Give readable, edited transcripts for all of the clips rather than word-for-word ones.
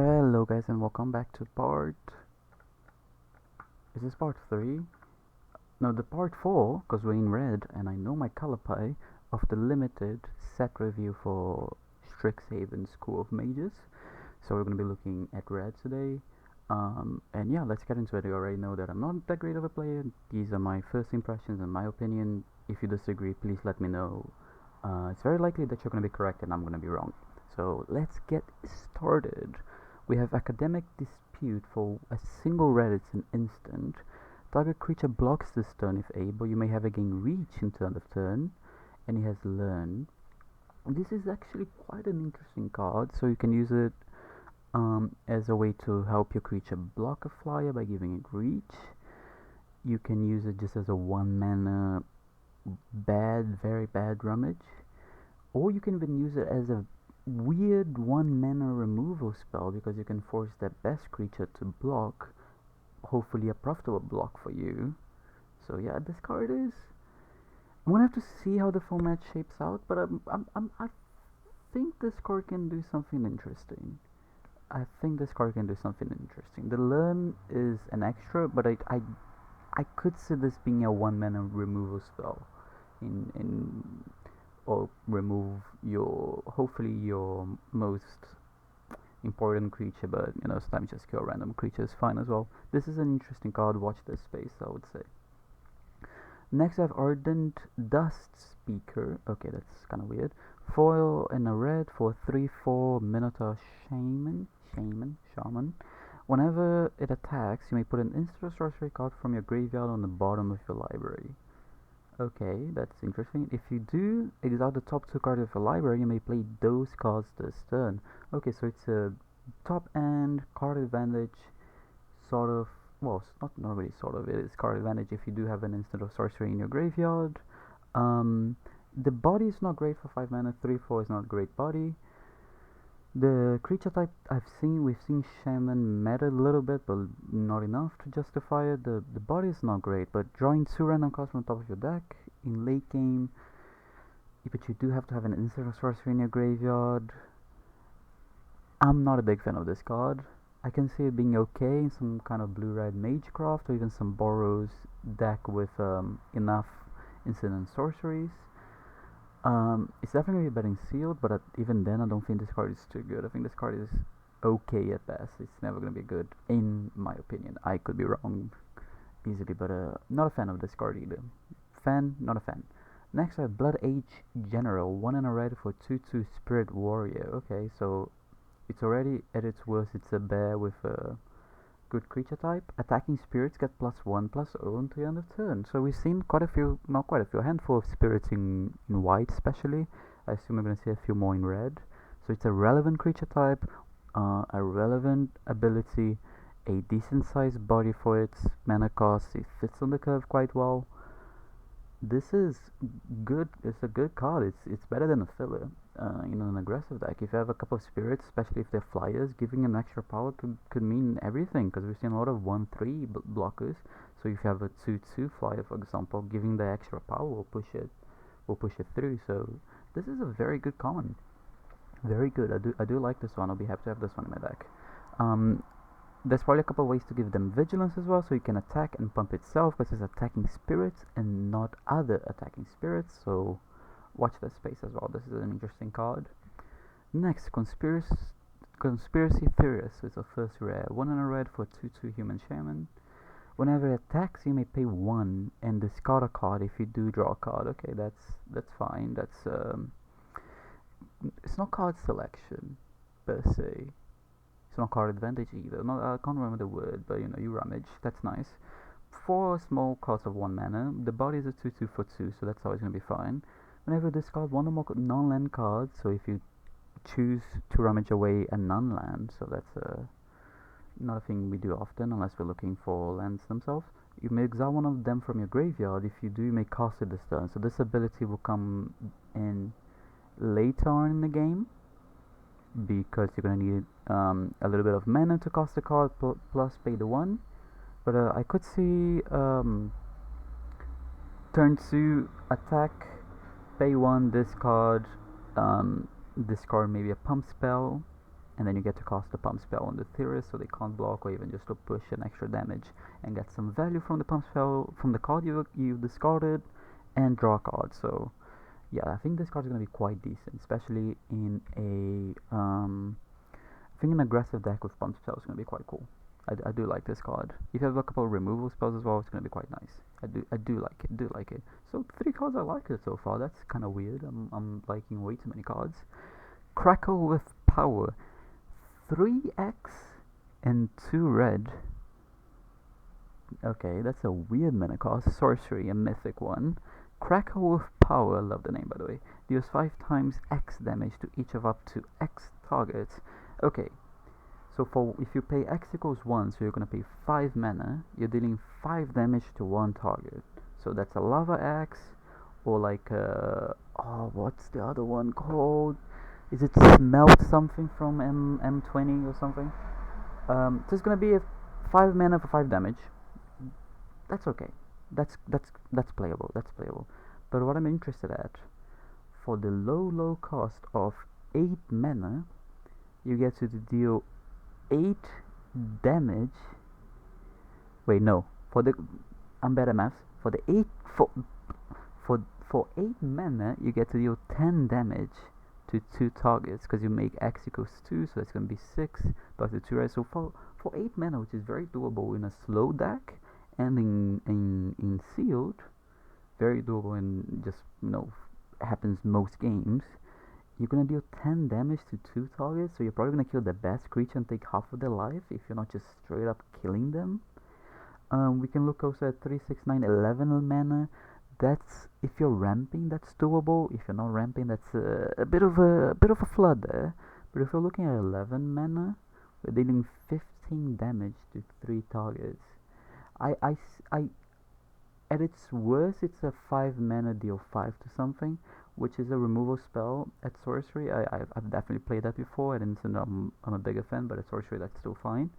Hello guys and welcome back to is this part 3? No, the part 4, because we're in red and I know my color pie of the limited set review for Strixhaven School of Mages. So we're going to be looking at red today. And yeah, let's get into it. You already know that I'm not that great of a player. These are my first impressions and my opinion. If you disagree, please let me know. It's very likely that you're going to be correct and I'm going to be wrong. So let's get started. We have Academic Dispute. For a single red, it's an instant. Target creature blocks this turn if able. You may have a gain reach into end of turn, and he has learn. This is actually quite an interesting card, so you can use it as a way to help your creature block a flyer by giving it reach. You can use it just as a 1 mana very bad rummage, or you can even use it as a weird 1 mana removal spell because you can force that best creature to block, hopefully a profitable block for you. So yeah, this card is. I'm gonna have to see how the format shapes out, but I think this card can do something interesting. The learn is an extra, but I could see this being a 1 mana removal spell, in or remove your hopefully your most important creature, but sometimes just kill random creature is fine as well. This is an interesting card. Watch this space, I would say. Next I have Ardent Dust Speaker. Okay, that's kind of weird. Foil and a red for 3/4 Minotaur Shaman. Whenever it attacks, you may put an instant or sorcery card from your graveyard on the bottom of your library. Okay, that's interesting. If you do exile the top 2 cards of your library, you may play those cards this turn. Okay, so it's a top end card advantage, sort of. Well, it's not really sort of. It is card advantage if you do have an instant of sorcery in your graveyard. Um, the body is not great for 5 mana. 3/4 is not great body. The creature type we've seen Shaman meta a little bit, but not enough to justify it. The body is not great, but drawing 2 random cards from the top of your deck in late game, but you do have to have an instant or sorcery in your graveyard. I'm not a big fan of this card. I can see it being okay in some kind of blue-red Magecraft or even some Boros deck with enough instant and sorceries. It's definitely better in sealed, but even then I don't think this card is too good. I think this card is okay at best. It's never gonna be good, in my opinion. I could be wrong easily, but not a fan of this card either. Not a fan. Next I have Blood Age General, 1 and a red for 2/2 Spirit Warrior. Okay, so it's already at its worst. It's a bear with a good creature type. Attacking spirits get +1/+0 until the end of turn. So we've seen a handful of spirits in white especially. I assume we're going to see a few more in red. So it's a relevant creature type, a relevant ability, a decent sized body for its mana cost. It fits on the curve quite well. This is good. It's a good card. It's better than a filler. In an aggressive deck, if you have a couple of spirits, especially if they're flyers, giving an extra power could mean everything. Because we've seen a lot of 1/3 blockers. So if you have a 2/2 flyer, for example, giving the extra power will push it through. So this is a very good common. Very good. I do like this one. I'll be happy to have this one in my deck. There's probably a couple of ways to give them vigilance as well, so you can attack and pump itself because it's attacking spirits and not other attacking spirits. So watch that space as well. This is an interesting card. Next, Conspiracy Theorist is a first rare. 1 and a red for 2/2 Human Shaman. Whenever it attacks, you may pay 1 and discard a card if you do draw a card. Okay, that's fine. It's not card selection per se. It's not card advantage either. No, I can't remember the word, but you rummage. That's nice. 4 small cost of 1 mana. The body is a 2/2 for 2, so that's always gonna be fine. Whenever discard 1 or more non-land cards, so if you choose to rummage away a non-land, so that's not a thing we do often unless we're looking for lands themselves. You may exile one of them from your graveyard. If you do, you may cast it this turn. So this ability will come in later on in the game, because you're going to need a little bit of mana to cast the card plus pay the 1. But I could see turn 2 attack, pay 1, discard maybe a pump spell, and then you get to cast a pump spell on the theorist so they can't block or even just to push an extra damage and get some value from the pump spell from the card you discarded and draw a card. So yeah, I think this card is going to be quite decent, especially in I think an aggressive deck with pump spells is going to be quite cool. I do like this card. If you have a couple of removal spells as well, it's going to be quite nice. I do like it. So 3 cards I like it so far. That's kind of weird. I'm liking way too many cards. Crackle with Power, 3x and 2 red. Okay, that's a weird mana cost. Sorcery, a mythic one. Crackle with Power, love the name by the way, deals 5 times X damage to each of up to X targets. Okay, so for if you pay X equals 1, so you're gonna pay 5 mana, you're dealing 5 damage to one target. So that's a Lava Axe, or like what's the other one called? Is it Smelt something from M20 or something? So it's gonna be a 5 mana for 5 damage. That's okay. That's playable. That's playable. But what I'm interested at, for the low cost of 8 mana, you get to deal 8 damage. Wait, no. I'm bad at maths. For the 8 for 8 mana, you get to deal 10 damage to 2 targets because you make X equals 2, so that's gonna be 6 plus the 2 red. So for 8 mana, which is very doable in a slow deck and in sealed, very doable and just happens most games. You're gonna deal 10 damage to 2 targets, so you're probably gonna kill the best creature and take half of their life if you're not just straight up killing them. We can look also at 3, 6, 9, 11 mana. That's if you're ramping, that's doable. If you're not ramping, that's a bit of a flood there. But if you're looking at 11 mana, we're dealing 15 damage to 3 targets. At its worst, it's a 5 mana deal 5 to something, which is a removal spell at sorcery. I've definitely played that before, and I'm a bigger fan, but at sorcery that's still fine.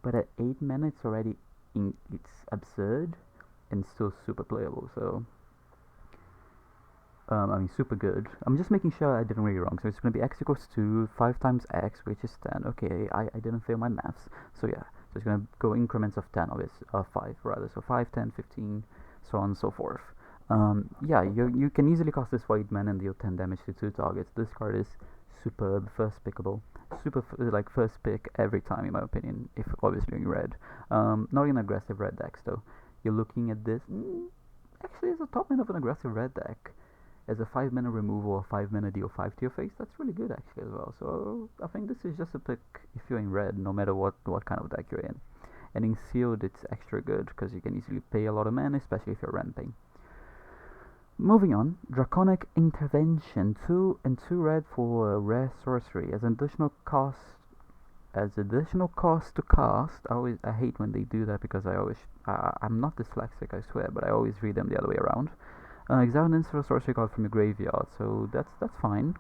But at 8 mana, it's absurd and still super playable. So super good. I'm just making sure I didn't read it wrong. So it's going to be X equals 2, 5 times X, which is 10. Okay, I didn't fail my maths. So yeah, so it's going to go increments of 10, obviously, 5 rather. So 5, 10, 15, so on and so forth. Yeah, you can easily cast this for 8 mana and deal 10 damage to 2 targets. This card is superb, first pickable. Like first pick every time in my opinion, if obviously in red. Not in aggressive red decks though. You're looking at this, actually it's a top end of an aggressive red deck. As a 5 mana removal or 5 mana deal 5 to your face, that's really good actually as well. So I think this is just a pick if you're in red, no matter what kind of deck you're in. And in sealed it's extra good because you can easily pay a lot of mana, especially if you're ramping. Moving on, Draconic Intervention, 2 and 2 red for a rare sorcery. As additional cost to cast. I hate when they do that because I'm not dyslexic, I swear, but I always read them the other way around. Exile an instant sorcery card from your graveyard, so that's fine.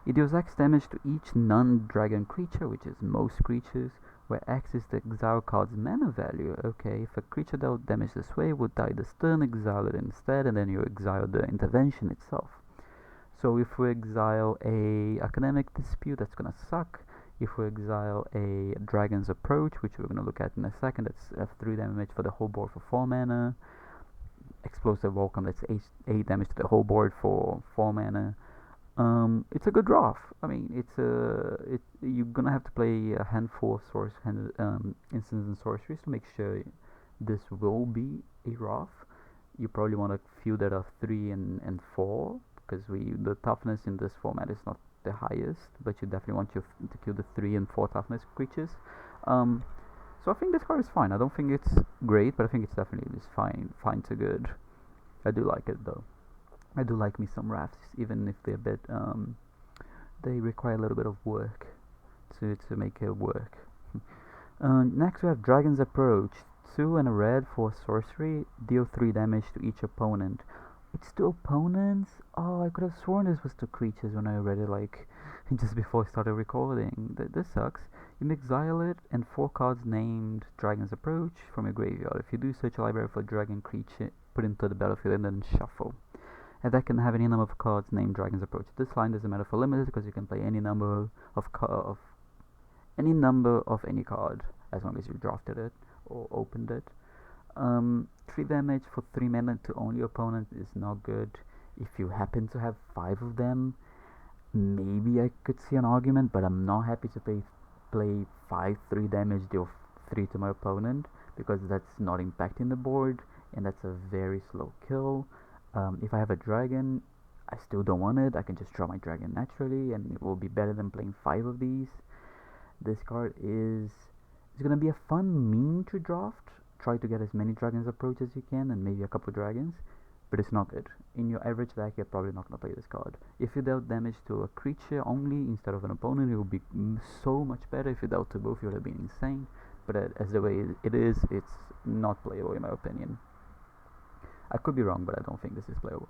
It deals X damage to each non-dragon creature, which is most creatures, where X is the exile card's mana value. Okay, if a creature dealt damage this way would die this turn, exile it instead, and then you exile the intervention itself. So if we exile a Academic Dispute, that's gonna suck. If we exile a Dragon's Approach, which we're gonna look at in a second, that's 3 damage for the whole board for 4 mana. Explosive Welcome, that's 8 damage to the whole board for 4 mana. It's a good draft. I mean, you're gonna have to play a handful of instants and sorceries to make sure this will be a draft. You probably want to few that are 3 and 4 because the toughness in this format is not the highest, but you definitely want to kill the 3 and 4 toughness creatures. So I think this card is fine. I don't think it's great, but I think it's definitely fine to good. I do like it though. I do like me some rafts, even if they're a bit they require a little bit of work to make it work. Next we have Dragon's Approach, 2 and a red for sorcery, deal 3 damage to each opponent. It's to opponents? Oh, I could have sworn this was to creatures when I read it like just before I started recording. This sucks. You may exile it and 4 cards named Dragon's Approach from your graveyard. If you do, search a library for dragon creature, put into the battlefield, and then shuffle. And that can have any number of cards named Dragon's Approach. This line doesn't matter for limited because you can play any number of any number of any card as long as you drafted it or opened it. 3 damage for 3 mana to only opponent is not good. If you happen to have 5 of them, maybe I could see an argument, but I'm not happy to play 5 3 damage, deal 3 to my opponent, because that's not impacting the board, and that's a very slow kill. If I have a dragon, I still don't want it. I can just draw my dragon naturally, and it will be better than playing 5 of these. This card is gonna be a fun meme to draft. Try to get as many dragons approach as you can, and maybe a couple dragons, but it's not good. In your average deck, you're probably not gonna play this card. If you dealt damage to a creature only instead of an opponent, it would be so much better. If you dealt to both, it would have been insane. But as the way it is, it's not playable in my opinion. I could be wrong, but I don't think this is playable.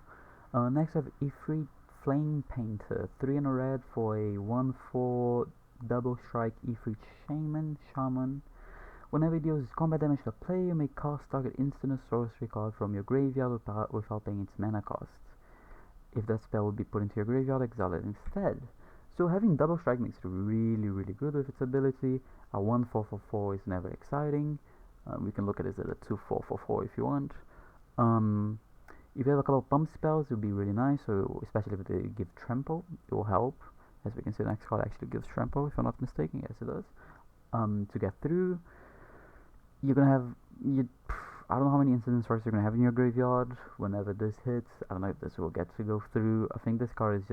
Next, I have Ifrit Flame Painter, 3 in a red for a 1/4 double strike Ifrit Shaman. Whenever it deals combat damage to a player, you may cast target instant or sorcery card from your graveyard without paying its mana cost. If that spell would be put into your graveyard, exile it instead. So having double strike makes it really, really good with its ability. A 1/4 for 4 is never exciting. We can look at it as a 2/4 for 4 if you want. If you have a couple of pump spells, it would be really nice. So especially if they give trample, it will help. As we can see, the next card actually gives trample, if I'm not mistaken. Yes, it does. To get through, you're gonna have I don't know how many instant sorts you're gonna have in your graveyard whenever this hits. I don't know if this will get to go through. I think this card is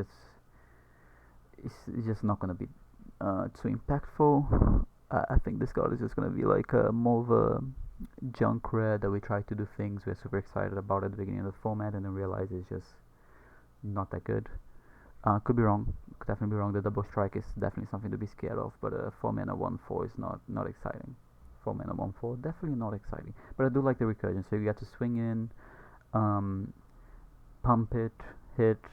just not gonna be too impactful. I think this card is just gonna be like more of a junk red that we try to do things we're super excited about at the beginning of the format and then realize it's just not that good. Could be wrong. Could definitely be wrong. The double strike is definitely something to be scared of, but 4 mana 1/4 is not exciting. 4 mana 1/4 definitely not exciting. But I do like the recursion. So you get to swing in, pump it, hit,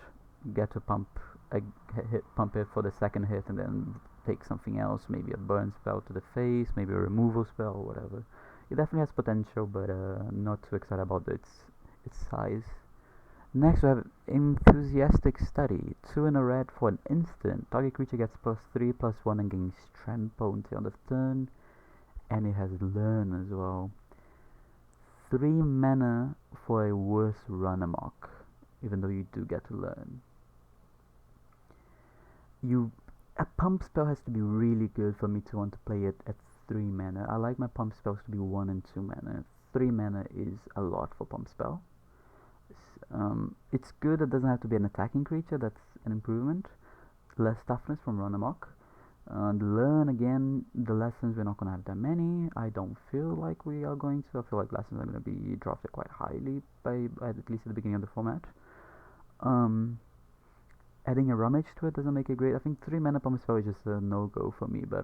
get to pump it for the second hit, and then take something else. Maybe a burn spell to the face, maybe a removal spell, or whatever. It definitely has potential, but not too excited about its size. Next, we have Enthusiastic Study. 2 in a red for an instant. Target creature gets +3/+1 and gains trample until end of turn. And it has Learn as well. 3 mana for a worse run amok, even though you do get to Learn. A pump spell has to be really good for me to want to play it at 3 mana. I like my pump spells to be 1 and 2 mana. 3 mana is a lot for pump spell. It's good. It doesn't have to be an attacking creature. That's an improvement. Less toughness from Run Amok. Learn again. The lessons, we're not gonna have that many. I don't feel like we are going to. I feel like lessons are gonna be drafted quite highly by at least at the beginning of the format. Adding a rummage to it doesn't make it great. I think 3 mana pump spell is just a no go for me. But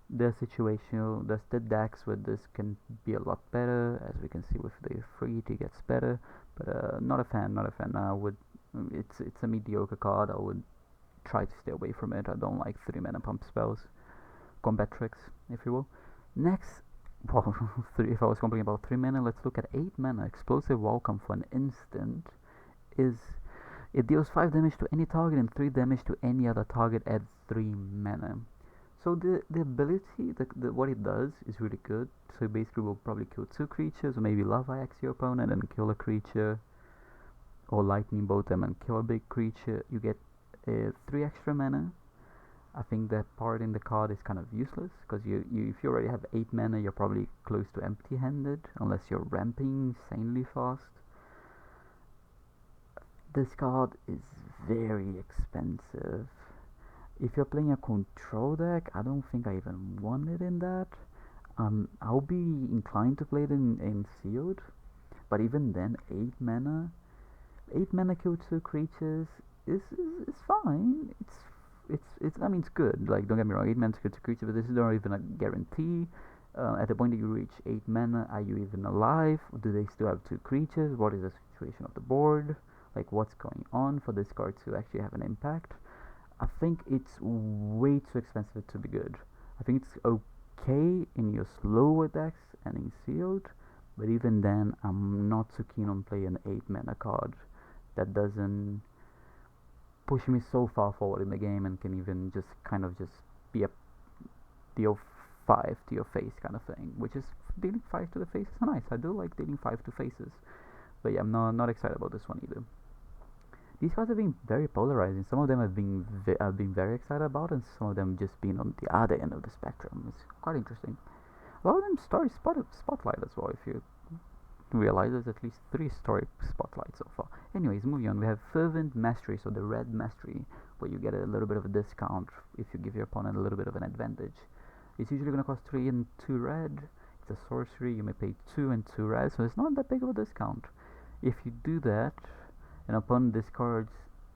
the situational, the decks with this can be a lot better. As we can see with the Ifrit, it gets better. But not a fan. I would. It's a mediocre card. I would try to stay away from it. I don't like 3 mana pump spells. Combat tricks, if you will. Next, well, if I was complaining about 3 mana, let's look at 8 mana. Explosive Welcome for an instant. It deals 5 damage to any target and 3 damage to any other target at 3 mana. So the ability, what it does is really good. So basically we'll probably kill 2 creatures, or maybe Lava Axe your opponent and kill a creature, or Lightning Bolt them and kill a big creature. You get 3 extra mana. I think that part in the card is kind of useless, because if you already have 8 mana, you're probably close to empty-handed, unless you're ramping insanely fast. This card is very expensive. If you're playing a control deck, I don't think I even want it in that. I'll be inclined to play it in sealed, but even then, 8 mana kill 2 creatures is fine. It's I mean, it's good. Like, don't get me wrong, 8 mana to kill 2 creatures, but this is not even a guarantee. At the point that you reach 8 mana, are you even alive? Do they still have 2 creatures? What is the situation of the board? Like, what's going on for this card to actually have an impact? I think it's way too expensive to be good. I think it's okay in your slower decks and in sealed, but even then, I'm not too keen on playing an 8 mana card that doesn't push me so far forward in the game and can even just kind of just be a deal 5 to your face kind of thing, which is dealing 5 to the face is nice. I do like dealing 5 to faces, but yeah, I'm not excited about this one either. These cards have been very polarizing. Some of them I've been very excited about, and some of them just been on the other end of the spectrum. It's quite interesting. A lot of them spotlight as well. If you realize there's at least 3 story spotlights so far. Anyways, moving on, we have Fervent Mastery, so the red mastery, where you get a little bit of a discount if you give your opponent a little bit of an advantage. It's usually going to cost 3 and 2 red. It's a sorcery, you may pay 2 and 2 red, so it's not that big of a discount. If you do that, an opponent discards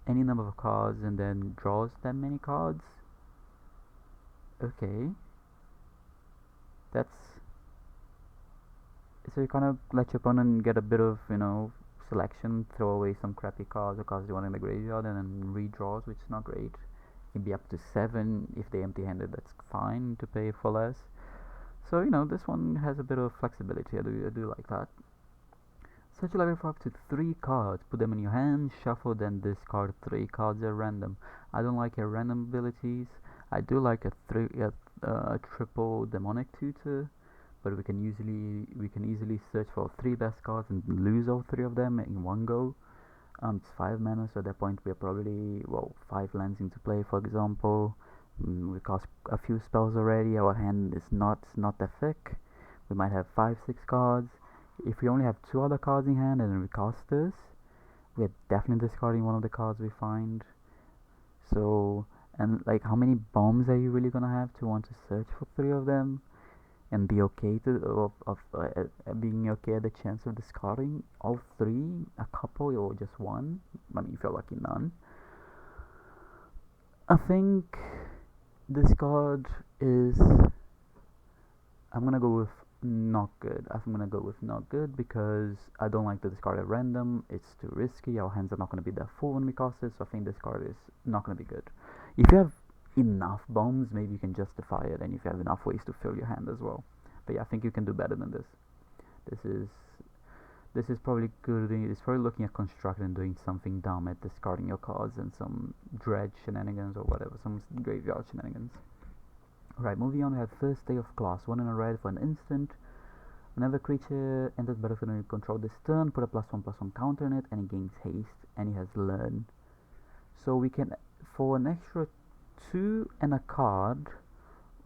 any number of cards and then draws that many cards, okay, that's so you kind of let your opponent get a bit of, selection, throw away some crappy cards or cards they want in the graveyard, and then redraws, which is not great. It can be up to 7 if they empty-handed. That's fine to pay for less. So this one has a bit of flexibility. I do like that. Search your library for up to 3 cards. Put them in your hand, shuffle, then discard 3 cards at random. I don't like random abilities. I do like a triple demonic tutor, but we can easily search for 3 best cards and lose all 3 of them in one go. It's 5 mana, so at that point we are probably 5 lands into play, for example. We cast a few spells already. Our hand is not that thick. We might have 5-6 cards. If we only have 2 other cards in hand and then we cast this, we're definitely discarding one of the cards we find. So, and like, how many bombs are you really gonna have to want to search for 3 of them and be okay being okay at the chance of discarding all 3, a couple or just one? I mean, if you're lucky, none. I think this card is, I'm gonna go with not good. I'm gonna go with not good because I don't like to discard at random. It's too risky. Our hands are not gonna be that full when we cast it, so I think this card is not gonna be good. If you have enough bombs, maybe you can justify it, and if you have enough ways to fill your hand as well. But yeah, I think you can do better than this. This is probably good. It's probably looking at constructing and doing something dumb at discarding your cards and some dread shenanigans or whatever, some graveyard shenanigans. Right, moving on, we have First Day of Class. 1 in a red for an instant. Whenever creature enters battlefield and you control this turn, put a +1/+1 counter on it, and it gains haste, and it has Learn. So we can, for an extra 2 and a card,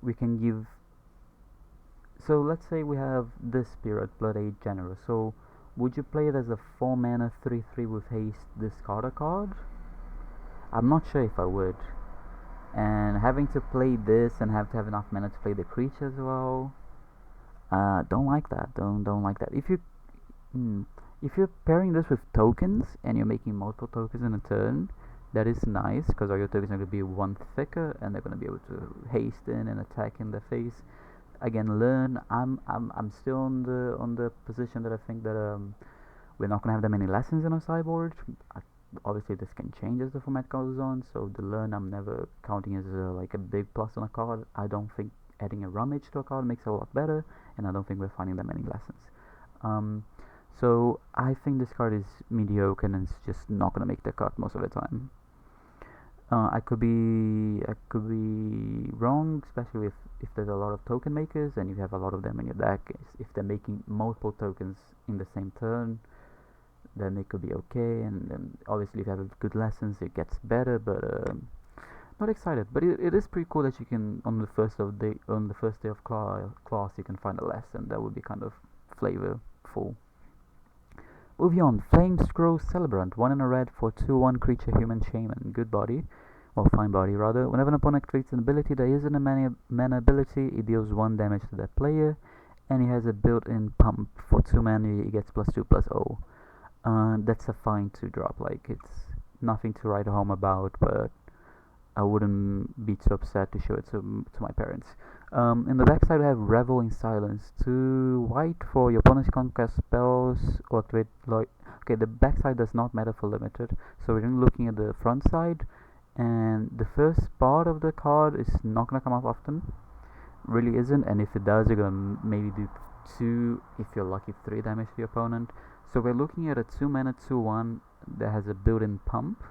we can give. So let's say we have this Spirit, Blood Age Generous. So would you play it as a 4 mana 3/3 with haste, discard a card? I'm not sure if I would. And having to play this and have to have enough mana to play the creature as well, don't like that. Don't like that. If you're pairing this with tokens and you're making multiple tokens in a turn, that is nice because all your tokens are going to be 1 thicker and they're going to be able to haste in and attack in the face. Again, Learn. I'm still on the position that I think that we're not going to have that many lessons in our sideboard. Obviously this can change as the format goes on, so the Learn I'm never counting as like a big plus on a card. I don't think adding a Rummage to a card makes it a lot better, and I don't think we're finding that many lessons. So I think this card is mediocre and it's just not gonna make the cut most of the time. I could be wrong, especially if there's a lot of token makers and you have a lot of them in your deck. If they're making multiple tokens in the same turn, then it could be okay, and then obviously if you have good lessons it gets better, but not excited. But it is pretty cool that you can on the first day of class you can find a lesson. That would be kind of flavorful. Moving on, Flame Scroll Celebrant, 1 in a red for 2/1 creature human shaman. Good body, or fine body rather. Whenever an opponent creates an ability that isn't a mana ability, it deals 1 damage to that player, and it has a built-in pump. For 2 mana it gets +2/+0. That's a fine 2-drop. Like, it's nothing to write home about, but I wouldn't be too upset to show it to my parents. In the backside we have Revel in Silence. 2 white for your opponent's conquest spells or activate okay, the backside does not matter for limited, so we're looking at the front side, and the first part of the card is not gonna come up often. Really isn't, and if it does you're gonna maybe do 2, if you're lucky, 3 damage to your opponent. So we're looking at a 2 mana 2/1 that has a built-in pump,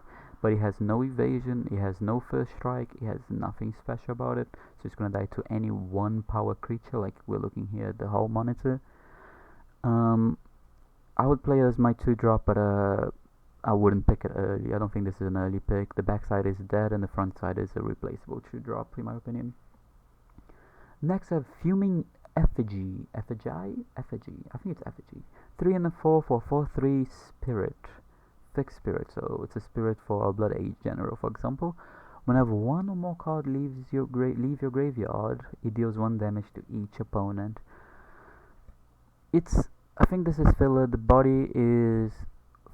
but it has no evasion, it has no first strike, it has nothing special about it, so it's gonna die to any one power creature, like we're looking here at the whole monitor. I would play it as my 2-drop, but I wouldn't pick it early. I don't think this is an early pick. The backside is dead and the front side is a replaceable 2-drop, in my opinion. Next I have Fuming Effigy. Effigy? I think it's Effigy. 3 and a 4 for 4/3 spirit. Fixed spirit, so it's a spirit for a Blood Age general, for example. Whenever one or more card leave your graveyard, it deals 1 damage to each opponent. I think this is filler. The body is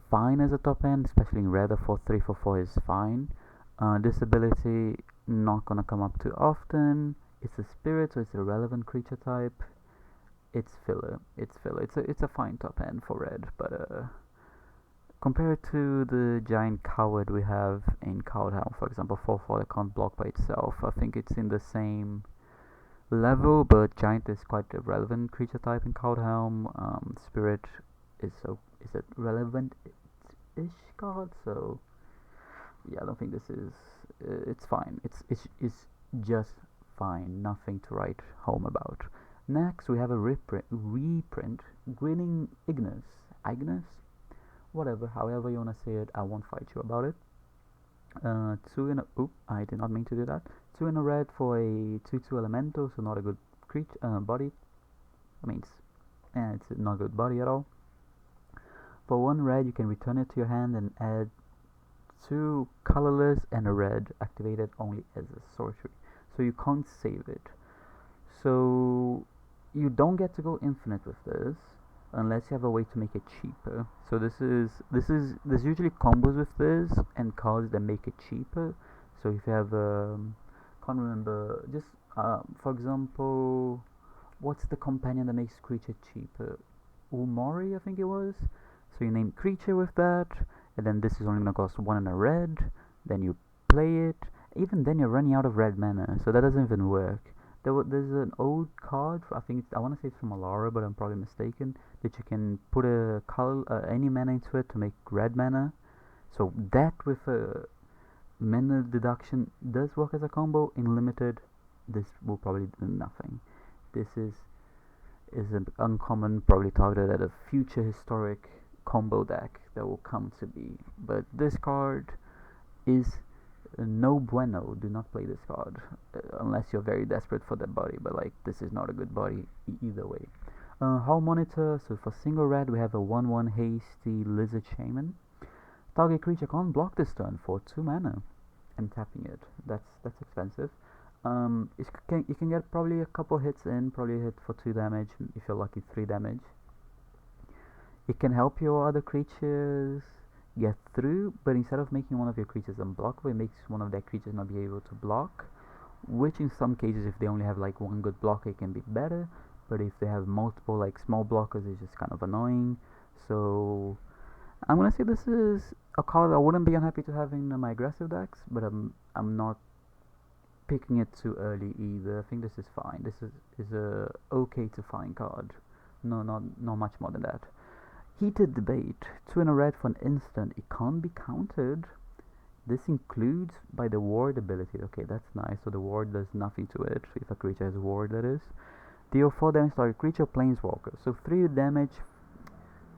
fine as a top end, especially in red. A 4/3 for 4 is fine. This ability not gonna come up too often. It's a spirit, so it's a relevant creature type. It's filler. It's a fine top end for red, but compared to the giant coward we have in Cowardhelm, for example, 4/4 that can't block by itself, I think it's in the same level, but giant is quite a relevant creature type in Cowardhelm. Spirit is a relevant-ish card, so yeah, I don't think this is. It's fine. It's just fine. Nothing to write home about. Next, we have a reprint, Grinning Ignis, whatever, however you wanna say it. I won't fight you about it. 2 in a. Oop, I did not mean to do that. 2 in a red for a 2/2 elemental, so not a good creature body. I mean, it's not a good body at all. For 1 red, you can return it to your hand and add 2 colorless and a red, activated only as a sorcery. So you can't save it. So you don't get to go infinite with this unless you have a way to make it cheaper. So there's usually combos with this and cards that make it cheaper. So if you have can't remember, just for example, what's the companion that makes creature cheaper? Umori, I think it was. So you name creature with that, and then this is only gonna cost 1 and a red. Then you play it. Even then you're running out of red mana, so that doesn't even work. There's an old card, I want to say it's from Alara, but I'm probably mistaken, that you can put a color, any mana into it to make red mana. So that with a mana deduction does work as a combo. In limited, this will probably do nothing. This is an uncommon, probably targeted at a future historic combo deck that will come to be. But this card is no bueno. Do not play this card unless you're very desperate for that body, but like this is not a good body either way. Hull Monitor, so for single red we have a 1/1 hasty Lizard Shaman. Target creature can't block this turn for 2 mana and tapping it. That's expensive. You can get probably a couple hits in, probably a hit for 2 damage, if you're lucky 3 damage. It can help your other creatures get through, but instead of making one of your creatures unblockable, it makes one of their creatures not be able to block, which in some cases, if they only have like 1 good blocker, it can be better, but if they have multiple like small blockers, it's just kind of annoying. So I'm gonna say this is a card I wouldn't be unhappy to have in my aggressive decks, but I'm not picking it too early either. I think this is fine. This is a okay to fine card. No, not much more than that. Heated Debate, 2 in a red for an instant. It can't be countered. This includes by the ward ability. Okay, that's nice. So the ward does nothing to it. If a creature has a ward, that is. Deal 4 damage to a creature, planeswalker. So 3 damage,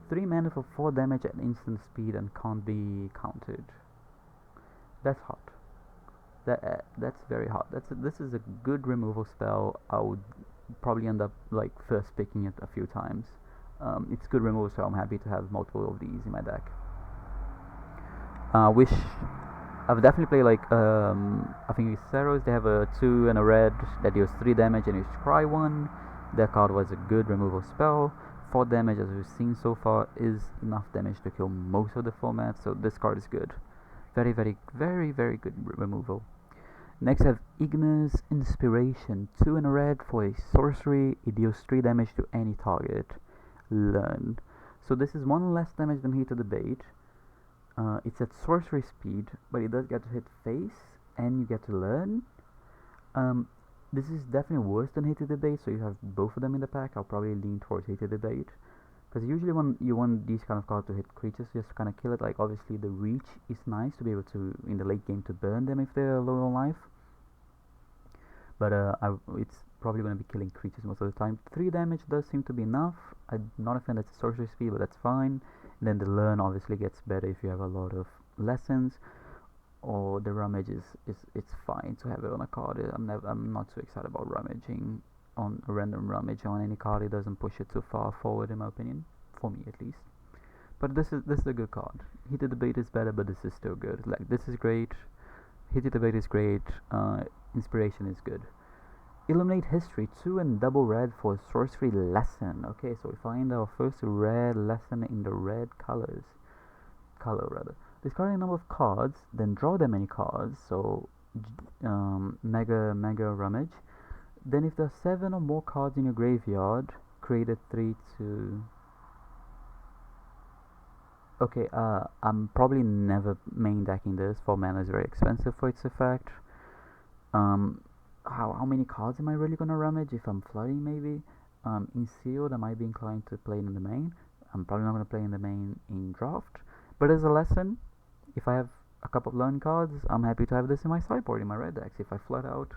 3 mana for 4 damage at instant speed and can't be countered. That's hot. That's very hot. This is a good removal spell. I would probably end up like first picking it a few times. It's good removal, so I'm happy to have multiple of these in my deck. Wish I've definitely played like I think it's Ceros. They have a 2 and a red that deals 3 damage and you scry 1. That card was a good removal spell. 4 damage, as we've seen so far, is enough damage to kill most of the formats, so this card is good. Very good removal. Next I have Ignis Inspiration, 2 in a red for a sorcery. It deals 3 damage to any target. Learn. So this is 1 less damage than Heated Debate. It's at sorcery speed, but it does get to hit face, and you get to learn. This is definitely worse than Heated Debate, so you have both of them in the pack. I'll probably lean towards Heated Debate. Because usually when you want these kind of cards to hit creatures, just to kind of kill it. Like obviously the reach is nice to be able to in the late game to burn them if they're low on life. But it's probably going to be killing creatures most of the time. 3 damage does seem to be enough. I'm not a fan that's a sorcery speed, but that's fine. And then the learn obviously gets better if you have a lot of lessons. Or the rummage it's fine to have it on a card. I'm not too excited about rummaging on a random rummage on any card. It doesn't push it too far forward in my opinion, for me at least. But this is a good card. Heated Debate is better, but this is still good. Like this is great. Heated Debate is great. Inspiration is good. Illuminate History 2 and double red for sorcery lesson. Okay, so we find our first red lesson in the red color rather. Discard a number of cards, then draw that many cards. So mega rummage. Then if there are 7 or more cards in your graveyard, create a 3/2. Okay, I'm probably never main decking this. 4 mana is very expensive for its effect. How many cards am I really gonna rummage? If I'm flooding, maybe. In sealed, I might be inclined to play it in the main. I'm probably not gonna play in the main in draft. But as a lesson, if I have a couple of learn cards, I'm happy to have this in my sideboard in my red decks. If I flood out,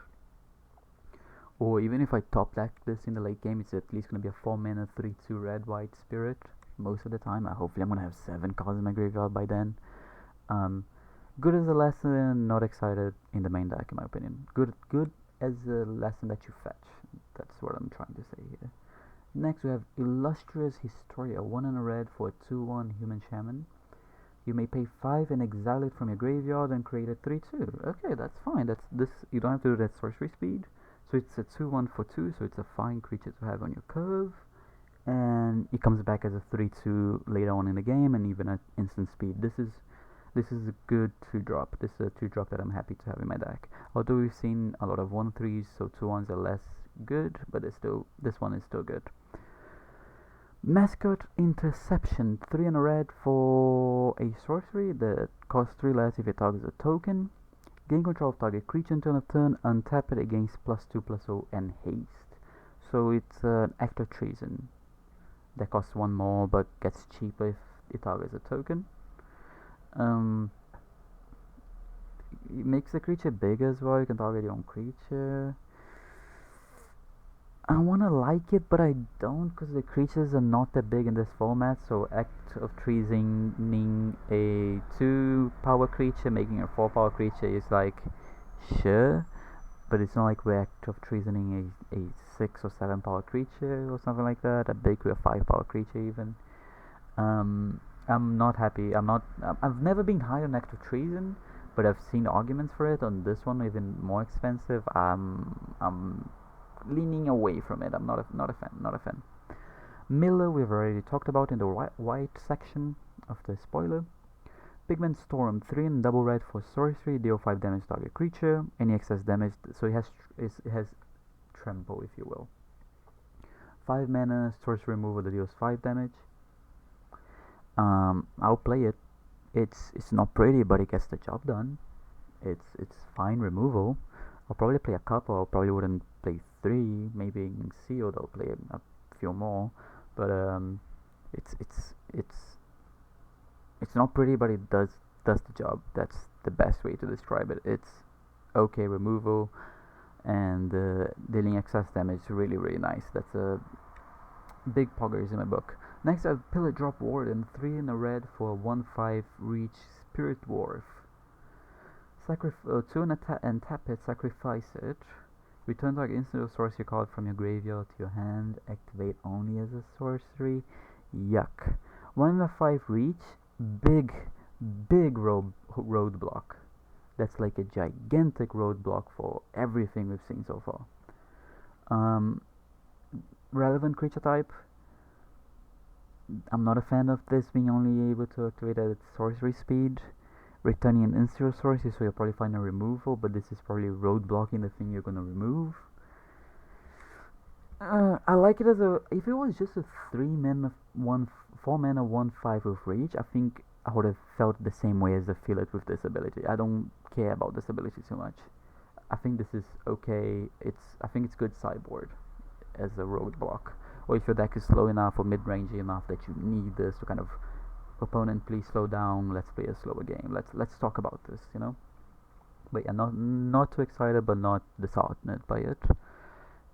or even if I top deck this in the late game, it's at least gonna be a 4 mana 3/2 red white spirit most of the time. Hopefully I'm gonna have 7 cards in my graveyard by then. Good as a lesson, not excited in the main deck in my opinion. Good as a lesson that you fetch. That's what I'm trying to say here. Next we have Illustrious Historia, 1 and a red for a 2/1 human shaman. You may pay 5 and exile it from your graveyard and create a 3/2. Okay, that's fine. That's this. You don't have to do that sorcery speed. So it's a 2/1 for 2. So it's a fine creature to have on your curve, and it comes back as a 3/2 later on in the game, and even at instant speed. This is a good 2-drop. This is a 2-drop that I'm happy to have in my deck. Although we've seen a lot of 1/3s, so 2/1s are less good, but it's still this one is still good. Mascot Interception, 3 and a red for a sorcery that costs 3 less if it targets a token. Gain control of target creature until of turn, untap it against +2/+0 and haste. So it's an act of treason that costs 1 more but gets cheaper if it targets a token. It makes the creature big as well. You can target your own creature. I wanna like it, but I don't, because the creatures are not that big in this format. So Act of Treasoning a 2-power creature, making a 4-power creature is like, sure, but it's not like we're Act of Treasoning a 6 or 7-power creature or something like that. A big 5-power creature even. I'm not happy. I've never been high on Act of Treason, but I've seen arguments for it. On this one, even more expensive. I'm leaning away from it. I'm not a fan. Miller, we've already talked about in the white section of the spoiler. Pigment Storm, 3 and double red for sorcery, deal 5 damage to target creature. Any excess damage, so it has trample, if you will. 5 mana sorcery removal that deals 5 damage. I'll play it. It's not pretty, but it gets the job done. It's fine removal. I'll probably play a couple. I probably wouldn't play 3. Maybe in sealed I'll play a few more. But it's not pretty, but it does the job. That's the best way to describe it. It's okay removal, and dealing excess damage is really nice. That's a big poggers in my book. Next I have Pillar Drop Warden, 3 in a red for a 1/5 reach Spirit Dwarf. 2 and tap it, sacrifice it. Return target instant or sorcery card from your graveyard to your hand. Activate only as a sorcery. Yuck. 1/5 reach. Big roadblock. That's like a gigantic roadblock for everything we've seen so far. Relevant creature type. I'm not a fan of this being only able to activate at sorcery speed. Returning an instant or sorcery, so you'll probably find a removal, but this is probably roadblocking the thing you're gonna remove. I like it as a. If it was just a 4 mana 1/5 with reach, I think I would have felt the same way as the Fillet with this ability. I don't care about this ability too much. I think this is okay. I think it's good sideboard as a roadblock. or if your deck is slow enough or mid-range enough that you need this to kind of, opponent, please slow down, let's play a slower game, let's talk about this, you know. But yeah, not too excited, but not disheartened by it.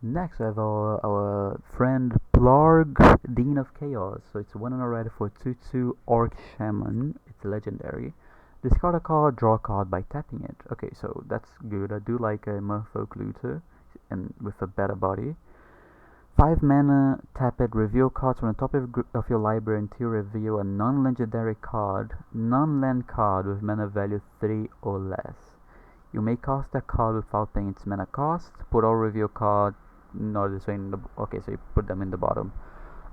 Next, we have our friend Plarg, Dean of Chaos. So it's one in a red for 2/2 Orc Shaman. It's legendary. Discard a card, draw a card by tapping it. Okay, so that's good. I do like a Merfolk Looter, and with a better body. 5 mana, tap it, reveal cards from the top of your library until you reveal a non-legendary card, non-land card with mana value 3 or less. You may cast that card without paying its mana cost. Put all reveal card, not this way in the, okay, so you put them in the bottom.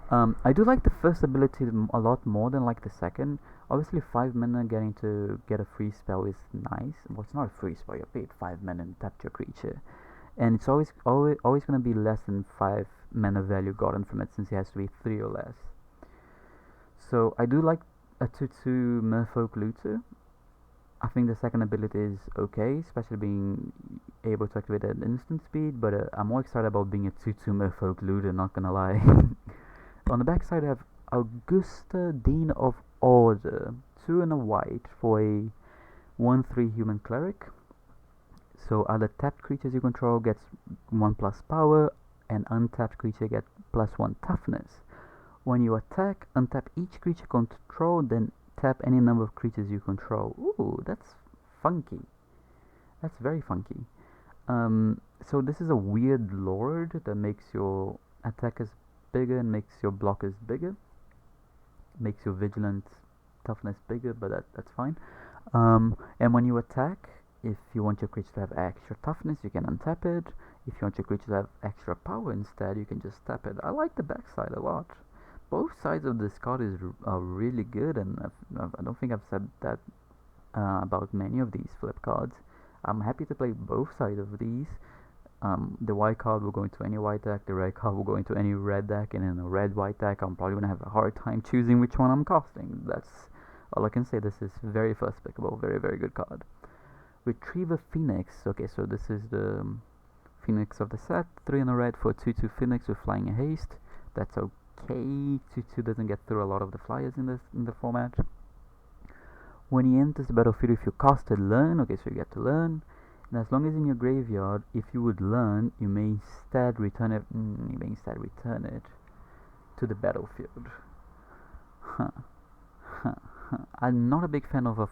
I do like the first ability a lot more than like the second. Obviously 5 mana getting to get a free spell is nice. Well, it's not a free spell, you paid 5 mana and tapped your creature. And it's always going to be less than 5 mana value gotten from it, since it has to be 3 or less. So I do like a 2/2 Merfolk Looter. I think the second ability is okay, especially being able to activate at instant speed, but I'm more excited about being a 2/2 Merfolk Looter, not gonna lie. On the back side I have Augusta, Dean of Order, 2 and a white for a 1/3 human cleric. So other tapped creatures you control gets 1+ power, and untapped creature get +1 toughness. When you attack, untap each creature control, then tap any number of creatures you control. Ooh, that's funky. That's very funky. So this is a weird lord that makes your attackers bigger and makes your blockers bigger. Makes your vigilant toughness bigger, but that's fine. And when you attack, if you want your creature to have extra toughness, you can untap it. If you want your creature to have extra power instead, you can just tap it. I like the backside a lot. Both sides of this card are really good, and I don't think I've said that about many of these flip cards. I'm happy to play both sides of these. The white card will go into any white deck, the red card will go into any red deck, and in a red-white deck I'm probably going to have a hard time choosing which one I'm casting. That's all I can say. This is very first pickable, very, very good card. Retriever Phoenix. Okay, so this is the Phoenix of the set. 3 in a red for 2/2 Phoenix with flying and haste. That's okay. 2/2 doesn't get through a lot of the flyers in the format. When he enters the battlefield, if you casted Learn, okay, so you get to learn. And as long as in your graveyard, if you would learn, you may instead return it. To the battlefield. I'm not a big fan of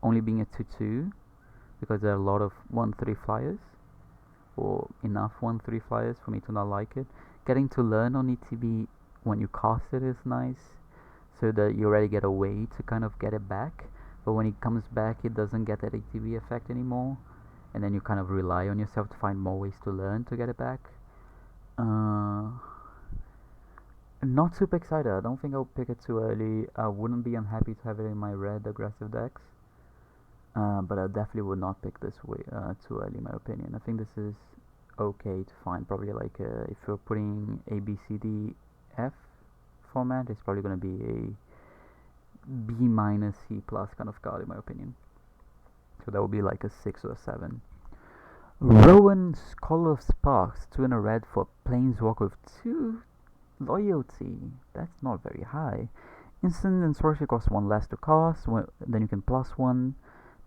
only being a 2/2, because there are a lot of 1/3 flyers, or enough 1/3 flyers for me to not like it. Getting to learn on ETB when you cast it is nice, so that you already get a way to kind of get it back. But when it comes back, it doesn't get that ETB effect anymore, and then you kind of rely on yourself to find more ways to learn to get it back. Not super excited. I don't think I'll pick it too early. I wouldn't be unhappy to have it in my red aggressive decks. But I definitely would not pick this way too early, in my opinion. I think this is okay to find. Probably like if you're putting A, B, C, D, F format, it's probably going to be a B-, C+ kind of card, in my opinion. So that would be like a 6 or a 7. Rowan, Scholar of Sparks, 2 in a red for Planeswalker with 2 loyalty. That's not very high. Instant and sorcery costs 1 less to cast. Then you can +1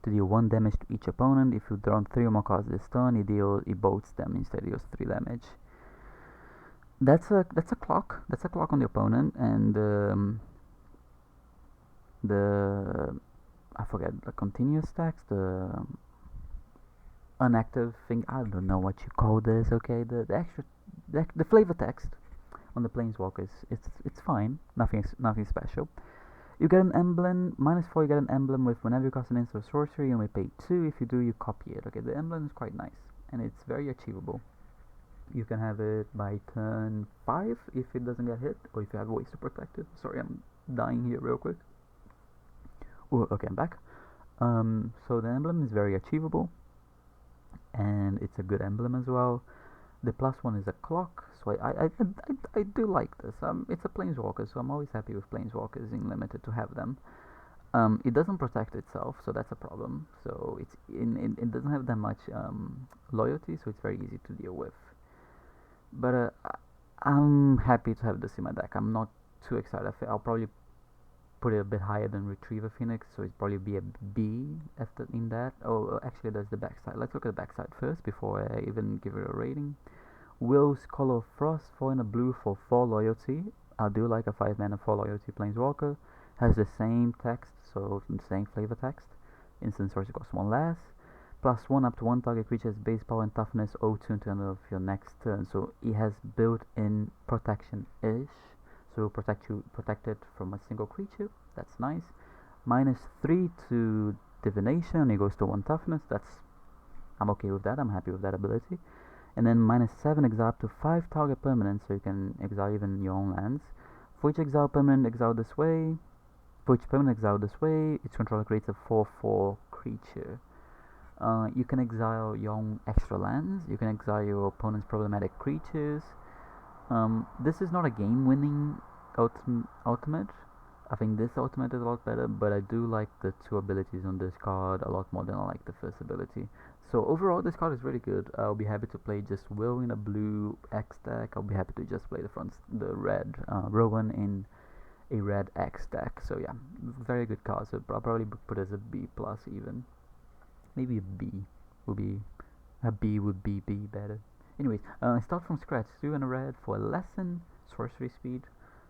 to deal 1 damage to each opponent. If you draw 3 or more cards this turn, it bolts them, instead deals 3 damage. That's a clock. That's a clock on the opponent, and I forget the continuous text, the unactive thing. I don't know what you call this. Okay, the extra the flavor text on the Planeswalkers. It's fine. Nothing special. You get an emblem, -4, you get an emblem with whenever you cast an instant sorcery, you may pay 2. If you do, you copy it. Okay, the emblem is quite nice, and it's very achievable. You can have it by turn 5 if it doesn't get hit, or if you have ways to protect it. Sorry, I'm dying here real quick. Ooh, okay, I'm back. So the emblem is very achievable, and it's a good emblem as well. The +1 is a clock, so I do like this. It's a Planeswalker, so I'm always happy with Planeswalkers in Limited to have them. It doesn't protect itself, so that's a problem. So it doesn't have that much loyalty, so it's very easy to deal with. But I'm happy to have this in my deck. I'm not too excited. I'll probably put it a bit higher than Retriever Phoenix, so it'd probably be a B after in that. Oh, actually, there's the backside. Let's look at the backside first before I even give it a rating. Will's Color of Frost, 4 and a blue for 4 loyalty. I do like a 5 mana 4 loyalty planeswalker. Has the same text, so the same flavor text. Instant source costs 1 less. +1 up to 1 target creature's base power and toughness 0 2 until the end of your next turn. So he has built in protection-ish. So protected from a single creature. That's nice. -3 to divination. He goes to 1 toughness. I'm okay with that. I'm happy with that ability. And then -7 exile up to 5 target permanents, so you can exile even your own lands. For each exile permanent exiled this way, for each permanent exiled this way, its controller creates a 4/4 creature. You can exile your own extra lands. You can exile your opponent's problematic creatures. This is not a game-winning ultimate. I think this ultimate is a lot better, but I do like the 2 abilities on this card a lot more than I like the first ability. So overall, this card is really good. I'll be happy to play just Will in a blue X deck. I'll be happy to just play the red Rowan in a red X deck. So yeah, very good card. So I'll probably put it as a B plus even. Maybe a B would be B better. Anyways, start from scratch. 2 and a red for a lesson. Sorcery speed.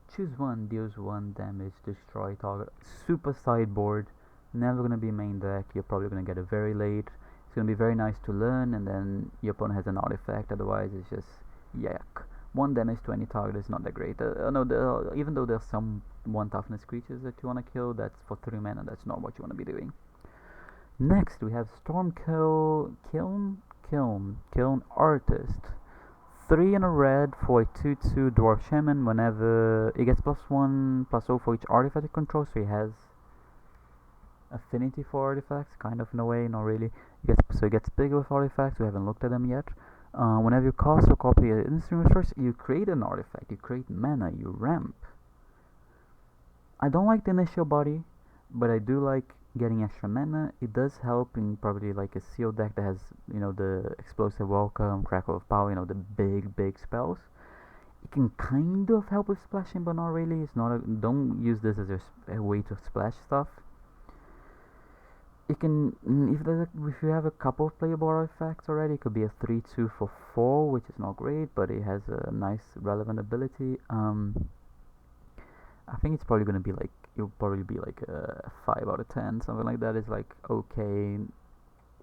Choose 1, deals 1 damage, destroy target. Super sideboard. Never gonna be main deck. You're probably gonna get it very late. It's gonna be very nice to learn, and then your opponent has an artifact. Otherwise, it's just yuck. 1 damage to any target is not that great. No, even though there's some 1 toughness creatures that you wanna kill, that's for 3 mana. That's not what you wanna be doing. Next, we have Kiln Artist. 3 and a red for a 2/2 Dwarf Shaman. Whenever he gets +1/+0 for each artifact it controls, so he has affinity for artifacts, kind of in a way, not really. So he gets bigger with artifacts. We haven't looked at them yet. Whenever you cast or copy an instant resource, you create an artifact, you create mana, you ramp. I don't like the initial body, but I do like getting extra mana. It does help in probably like a sealed deck that has, the Explosive Welcome, Crackle of Power, the big spells. It can kind of help with splashing, but not really. It's not. Don't use this as a way to splash stuff. It can, if you have a couple of playable artifacts already, it could be a 3/2 for 4, which is not great, but it has a nice relevant ability. I think it's probably gonna be like, it'll probably be like a 5 out of 10, something like that. It's like okay.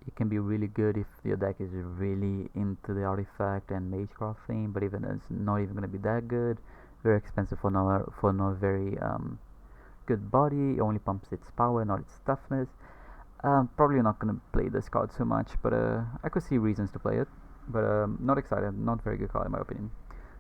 It can be really good if your deck is really into the artifact and magecraft theme, but even it's not even gonna be that good. Very expensive for no very good body. It only pumps its power, not its toughness. Probably not gonna play this card too much, but I could see reasons to play it. But not excited. Not very good card in my opinion.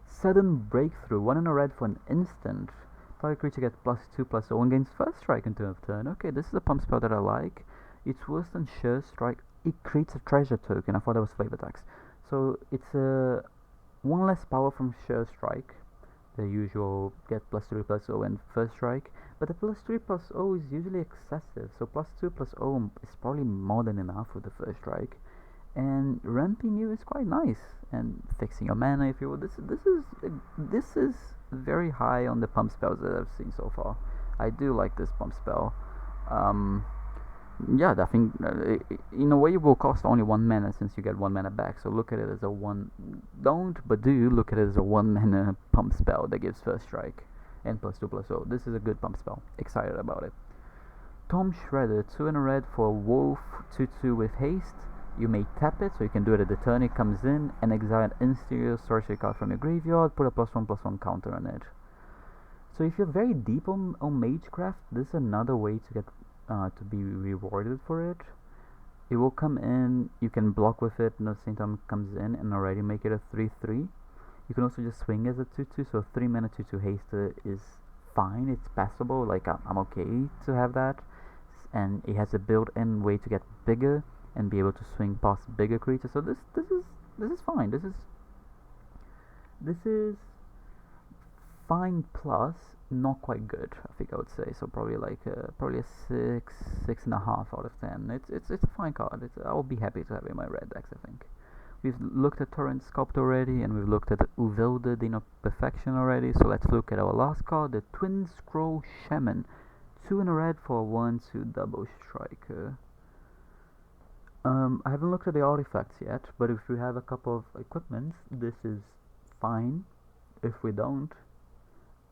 Sudden Breakthrough. 1 and a red for an instant. Target creature gets +2/+0 and gains first strike until of turn. Okay, this is a pump spell that I like. It's worse than Sure Strike. It creates a treasure token. I thought that was flavor text. So it's a 1 less power from Sure Strike. The usual get +3/+0 and first strike. But the +3/+0 is usually excessive. So +2/+0 is probably more than enough with the first strike. And ramping you is quite nice. And fixing your mana, if you will. This is very high on the pump spells that I've seen so far. I do like this pump spell. Yeah, I think in a way it will cost only 1 mana since you get 1 mana back. So look at it as a do look at it as a 1 mana pump spell that gives first strike and +2/+0. This is a good pump spell. Excited about it. Tom Shredder, 2 and a red for a wolf, 2/2 with haste. You may tap it, so you can do it at the turn it comes in, and exile an interior sorcery card from your graveyard, put a +1/+1 counter on it. So if you're very deep on Magecraft, this is another way to get to be rewarded for it. It will come in, you can block with it, and at the same time it comes in, and already make it a 3/3. You can also just swing as a 2/2, so 3 mana 2/2 haste is fine, it's passable, like I'm okay to have that. And it has a built-in way to get bigger and be able to swing past bigger creatures. So this is fine. This is fine plus not quite good, I think I would say. So probably like probably a 6.5 out of 10. It's a fine card. I will be happy to have it in my red decks, I think. We've looked at Torrent Sculpt already, and we've looked at Uvilde Dino Perfection already, so let's look at our last card, the Twin Scroll Shaman. 2 in a red for a 1/2 double striker. I haven't looked at the artifacts yet, but if we have a couple of equipments, this is fine. If we don't,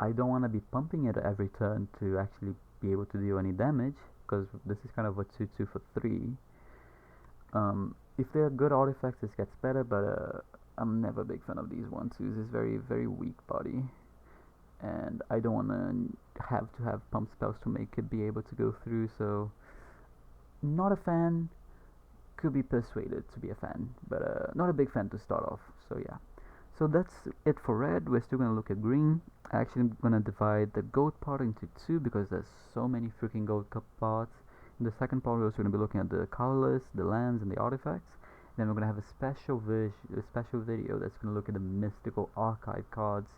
I don't want to be pumping it every turn to actually be able to do any damage, because this is kind of a 2/2 for 3. If they're good artifacts, this gets better, but I'm never a big fan of these 1/2s. It's very, very weak body, and I don't want to have pump spells to make it be able to go through, so not a fan. Could be persuaded to be a fan, but not a big fan to start off, so yeah. So that's it for red. We're still gonna look at green. Actually, I'm gonna divide the gold part into 2 because there's so many freaking gold parts. In the second part, we're also gonna be looking at the colorless, the lands, and the artifacts. And then we're gonna have a special video that's gonna look at the mystical archive cards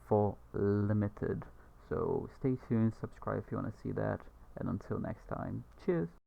for limited. So stay tuned, subscribe if you wanna see that, and until next time, cheers.